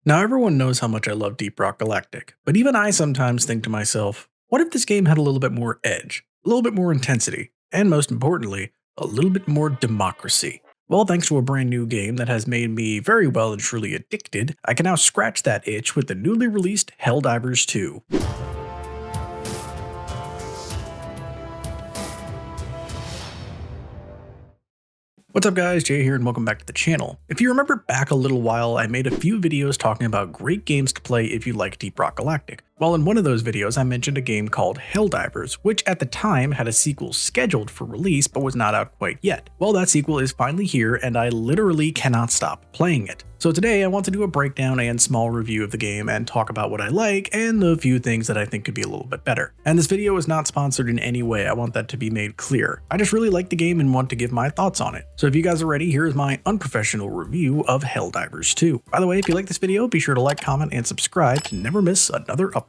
Now, everyone knows how much I love Deep Rock Galactic, but even I sometimes think to myself, what if this game had a little bit more edge, a little bit more intensity, and most importantly, a little bit more democracy? Well, thanks to a brand new game that has made me very well and truly addicted, I can now scratch that itch with the newly released Helldivers 2. What's up guys, Jay here and welcome back to the channel. If you remember back a little while, I made a few videos talking about great games to play if you like Deep Rock Galactic. Well, in one of those videos I mentioned a game called Helldivers, which at the time had a sequel scheduled for release but was not out quite yet. Well, that sequel is finally here and I literally cannot stop playing it. So today I want to do a breakdown and small review of the game and talk about what I like and the few things that I think could be a little bit better. And this video is not sponsored in any way, I want that to be made clear. I just really like the game and want to give my thoughts on it. So if you guys are ready, here is my unprofessional review of Helldivers 2. By the way, if you like this video, be sure to like, comment, and subscribe to never miss another upload.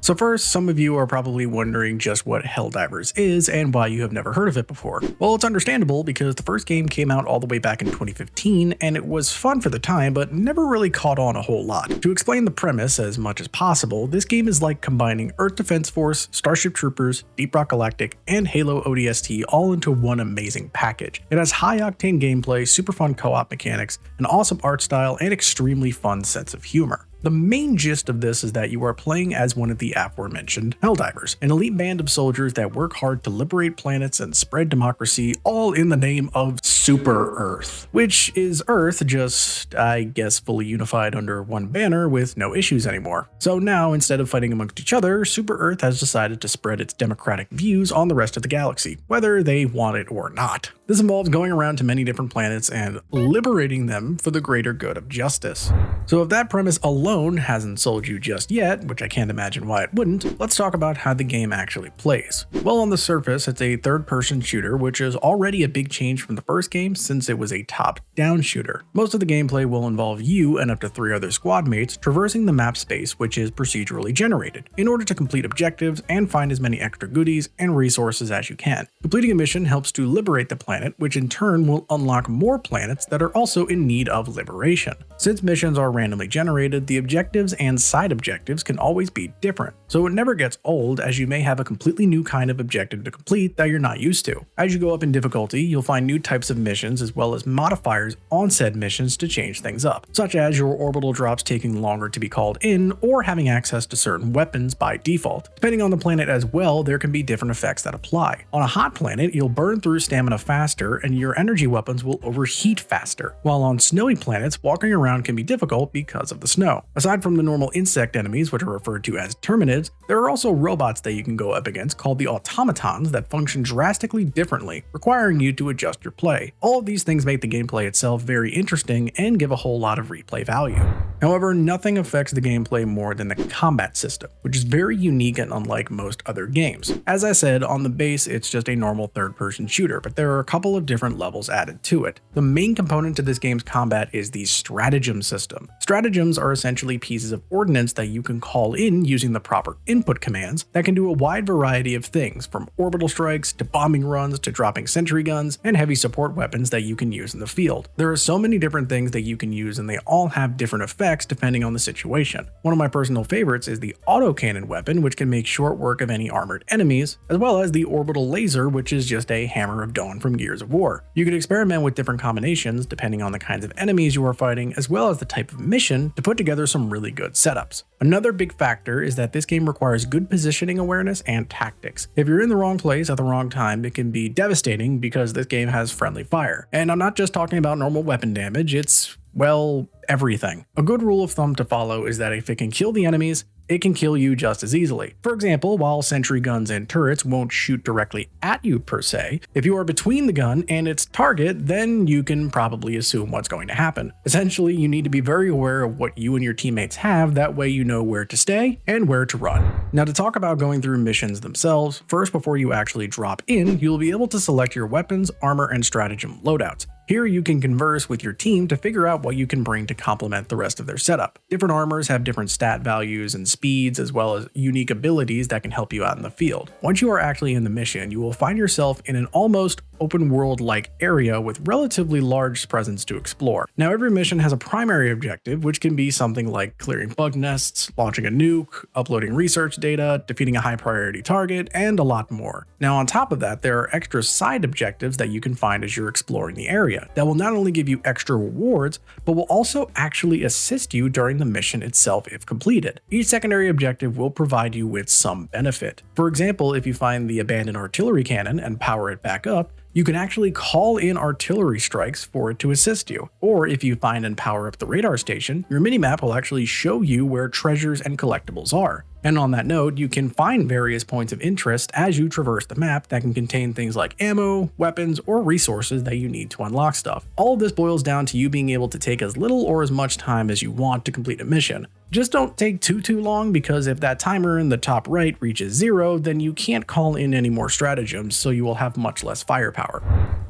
So first, some of you are probably wondering just what Helldivers is and why you have never heard of it before. Well, it's understandable because the first game came out all the way back in 2015 and it was fun for the time but never really caught on a whole lot. To explain the premise as much as possible, this game is like combining Earth Defense Force, Starship Troopers, Deep Rock Galactic, and Halo ODST all into one amazing package. It has high-octane gameplay, super fun co-op mechanics, an awesome art style, and extremely fun sense of humor. The main gist of this is that you are playing as one of the aforementioned Helldivers, an elite band of soldiers that work hard to liberate planets and spread democracy, all in the name of Super Earth, which is Earth, just, I guess, fully unified under one banner with no issues anymore. So now, instead of fighting amongst each other, Super Earth has decided to spread its democratic views on the rest of the galaxy, whether they want it or not. This involves going around to many different planets and liberating them for the greater good of justice. So if that premise alone hasn't sold you just yet, which I can't imagine why it wouldn't, let's talk about how the game actually plays. Well, on the surface, it's a third-person shooter, which is already a big change from the first game since it was a top-down shooter. Most of the gameplay will involve you and up to 3 other squad mates traversing the map space, which is procedurally generated, in order to complete objectives and find as many extra goodies and resources as you can. Completing a mission helps to liberate the planet, which in turn will unlock more planets that are also in need of liberation. Since missions are randomly generated, the objectives and side objectives can always be different, so it never gets old as you may have a completely new kind of objective to complete that you're not used to. As you go up in difficulty, you'll find new types of missions as well as modifiers on said missions to change things up, such as your orbital drops taking longer to be called in or having access to certain weapons by default. Depending on the planet as well, there can be different effects that apply. On a hot planet, you'll burn through stamina faster and your energy weapons will overheat faster, while on snowy planets, walking around can be difficult because of the snow. Aside from the normal insect enemies, which are referred to as terminids, there are also robots that you can go up against called the automatons that function drastically differently, requiring you to adjust your play. All of these things make the gameplay itself very interesting and give a whole lot of replay value. However, nothing affects the gameplay more than the combat system, which is very unique and unlike most other games. As I said, on the base it's just a normal third-person shooter, but there are a couple of different levels added to it. The main component to this game's combat is the stratagem system. Stratagems are essentially pieces of ordnance that you can call in using the proper input commands that can do a wide variety of things, from orbital strikes to bombing runs to dropping sentry guns and heavy support weapons that you can use in the field. There are so many different things that you can use and they all have different effects depending on the situation. One of my personal favorites is the autocannon weapon, which can make short work of any armored enemies, as well as the orbital laser, which is just a hammer of dawn from Gears of War. You can experiment with different combinations depending on the kinds of enemies you are fighting as well as the type of mission to put together some really good setups. Another big factor is that this game requires good positioning awareness and tactics. If you're in the wrong place at the wrong time, it can be devastating because this game has friendly fire. And I'm not just talking about normal weapon damage, it's, well, everything. A good rule of thumb to follow is that if it can kill the enemies, it can kill you just as easily. For example, while sentry guns and turrets won't shoot directly at you per se, if you are between the gun and its target, then you can probably assume what's going to happen. Essentially, you need to be very aware of what you and your teammates have, that way you know where to stay and where to run. Now to talk about going through missions themselves, first before you actually drop in, you'll be able to select your weapons, armor, and stratagem loadouts. Here you can converse with your team to figure out what you can bring to complement the rest of their setup. Different armors have different stat values and speeds, as well as unique abilities that can help you out in the field. Once you are actually in the mission, you will find yourself in an almost open world-like area with relatively large presence to explore. Now, every mission has a primary objective, which can be something like clearing bug nests, launching a nuke, uploading research data, defeating a high-priority target, and a lot more. Now, on top of that, there are extra side objectives that you can find as you're exploring the area that will not only give you extra rewards, but will also actually assist you during the mission itself if completed. Each secondary objective will provide you with some benefit. For example, if you find the abandoned artillery cannon and power it back up, you can actually call in artillery strikes for it to assist you. Or if you find and power up the radar station, your minimap will actually show you where treasures and collectibles are. And on that note, you can find various points of interest as you traverse the map that can contain things like ammo, weapons, or resources that you need to unlock stuff. All of this boils down to you being able to take as little or as much time as you want to complete a mission. Just don't take too long, because if that timer in the top right reaches 0, then you can't call in any more stratagems, so you will have much less firepower.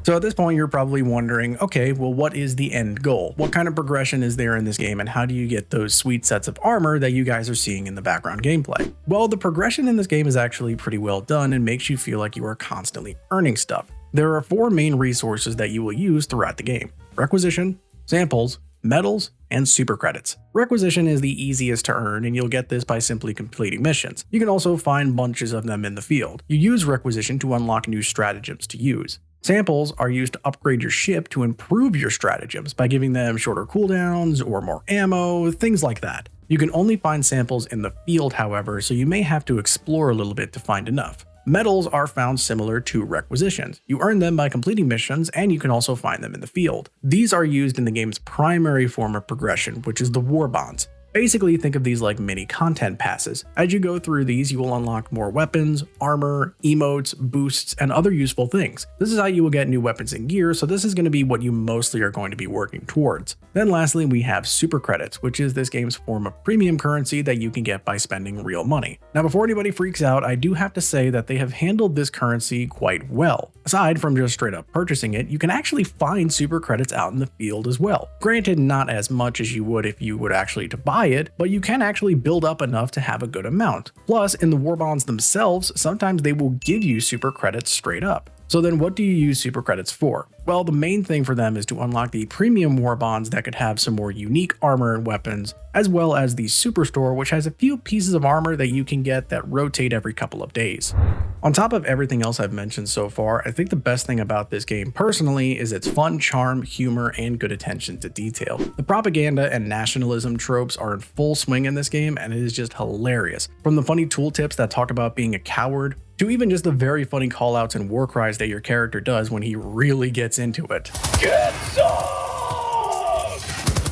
So at this point, you're probably wondering, okay, well, what is the end goal? What kind of progression is there in this game, and how do you get those sweet sets of armor that you guys are seeing in the background gameplay? Well, the progression in this game is actually pretty well done and makes you feel like you are constantly earning stuff. There are 4 main resources that you will use throughout the game: requisition, samples, medals, and super credits. Requisition is the easiest to earn, and you'll get this by simply completing missions. You can also find bunches of them in the field. You use requisition to unlock new stratagems to use. Samples are used to upgrade your ship to improve your stratagems by giving them shorter cooldowns or more ammo, things like that. You can only find samples in the field, however, so you may have to explore a little bit to find enough. Medals are found similar to requisitions. You earn them by completing missions, and you can also find them in the field. These are used in the game's primary form of progression, which is the war bonds. Basically, think of these like mini content passes. As you go through these, you will unlock more weapons, armor, emotes, boosts, and other useful things. This is how you will get new weapons and gear, so this is going to be what you mostly are going to be working towards. Then lastly, we have super credits, which is this game's form of premium currency that you can get by spending real money. Now, before anybody freaks out, I do have to say that they have handled this currency quite well. Aside from just straight up purchasing it, you can actually find super credits out in the field as well. Granted, not as much as you would if you would actually to buy it, but you can actually build up enough to have a good amount. Plus, in the war bonds themselves, sometimes they will give you super credits straight up. So then what do you use super credits for? Well, the main thing for them is to unlock the premium war bonds that could have some more unique armor and weapons, as well as the superstore, which has a few pieces of armor that you can get that rotate every couple of days. On top of everything else I've mentioned so far, I think the best thing about this game personally is its fun, charm, humor, and good attention to detail. The propaganda and nationalism tropes are in full swing in this game, and it is just hilarious. From the funny tooltips that talk about being a coward, to even just the very funny callouts and war cries that your character does when he really gets into it. Get some!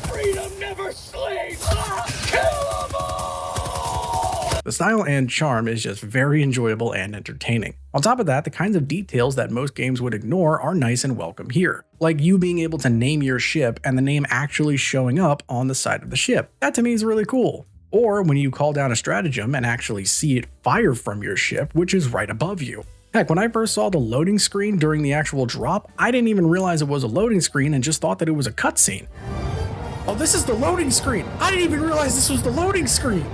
Freedom never sleeps! Kill them all! The style and charm is just very enjoyable and entertaining. On top of that, the kinds of details that most games would ignore are nice and welcome here. Like you being able to name your ship and the name actually showing up on the side of the ship. That to me is really cool. Or when you call down a stratagem and actually see it fire from your ship, which is right above you. Heck, when I first saw the loading screen during the actual drop, I didn't even realize it was a loading screen and just thought that it was a cutscene. Oh, this is the loading screen! I didn't even realize this was the loading screen!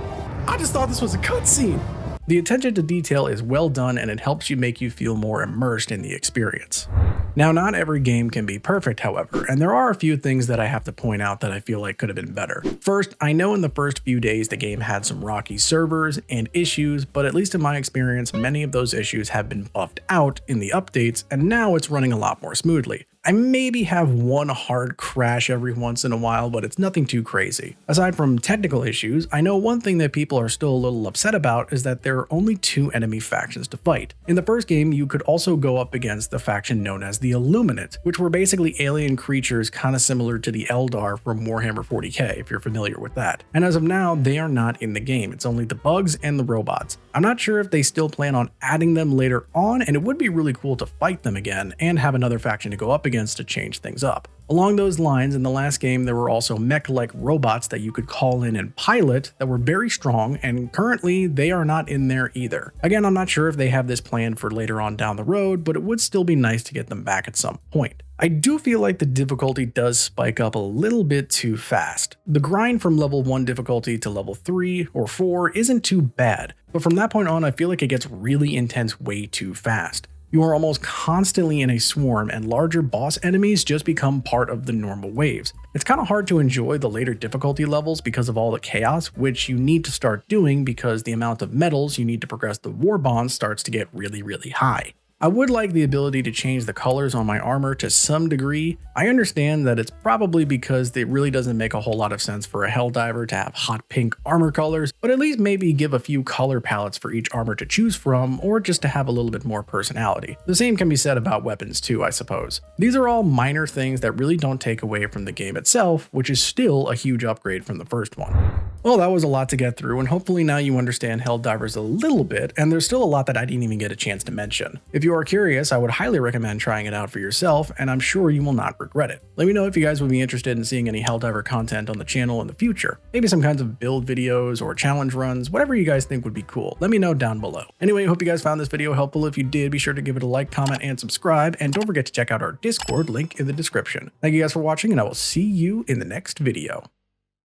I just thought this was a cutscene! The attention to detail is well done, and it helps you make you feel more immersed in the experience. Now, not every game can be perfect, however, and there are a few things that I have to point out that I feel like could have been better. First, I know in the first few days the game had some rocky servers and issues, but at least in my experience, many of those issues have been buffed out in the updates, and now it's running a lot more smoothly. I maybe have one hard crash every once in a while, but it's nothing too crazy. Aside from technical issues, I know one thing that people are still a little upset about is that there are only 2 enemy factions to fight. In the first game, you could also go up against the faction known as the Illuminate, which were basically alien creatures kind of similar to the Eldar from Warhammer 40k, if you're familiar with that. And as of now, they are not in the game, it's only the bugs and the robots. I'm not sure if they still plan on adding them later on, and it would be really cool to fight them again and have another faction to go up against to change things up. Along those lines, in the last game, there were also mech-like robots that you could call in and pilot that were very strong, and currently they are not in there either. Again, I'm not sure if they have this planned for later on down the road, but it would still be nice to get them back at some point. I do feel like the difficulty does spike up a little bit too fast. The grind from level 1 difficulty to level 3 or 4 isn't too bad, but from that point on I feel like it gets really intense way too fast. You are almost constantly in a swarm, and larger boss enemies just become part of the normal waves. It's kind of hard to enjoy the later difficulty levels because of all the chaos, which you need to start doing because the amount of medals you need to progress the war bonds starts to get really high. I would like the ability to change the colors on my armor to some degree. I understand that it's probably because it really doesn't make a whole lot of sense for a Helldiver to have hot pink armor colors, but at least maybe give a few color palettes for each armor to choose from, or just to have a little bit more personality. The same can be said about weapons too, I suppose. These are all minor things that really don't take away from the game itself, which is still a huge upgrade from the first one. Well, that was a lot to get through, and hopefully now you understand Helldivers a little bit, and there's still a lot that I didn't even get a chance to mention. If you are curious, I would highly recommend trying it out for yourself, and I'm sure you will not regret it. Let me know if you guys would be interested in seeing any Helldiver content on the channel in the future. Maybe some kinds of build videos or challenge runs, whatever you guys think would be cool. Let me know down below. Anyway, hope you guys found this video helpful. If you did, be sure to give it a like, comment, and subscribe, and don't forget to check out our Discord, link in the description. Thank you guys for watching, and I will see you in the next video.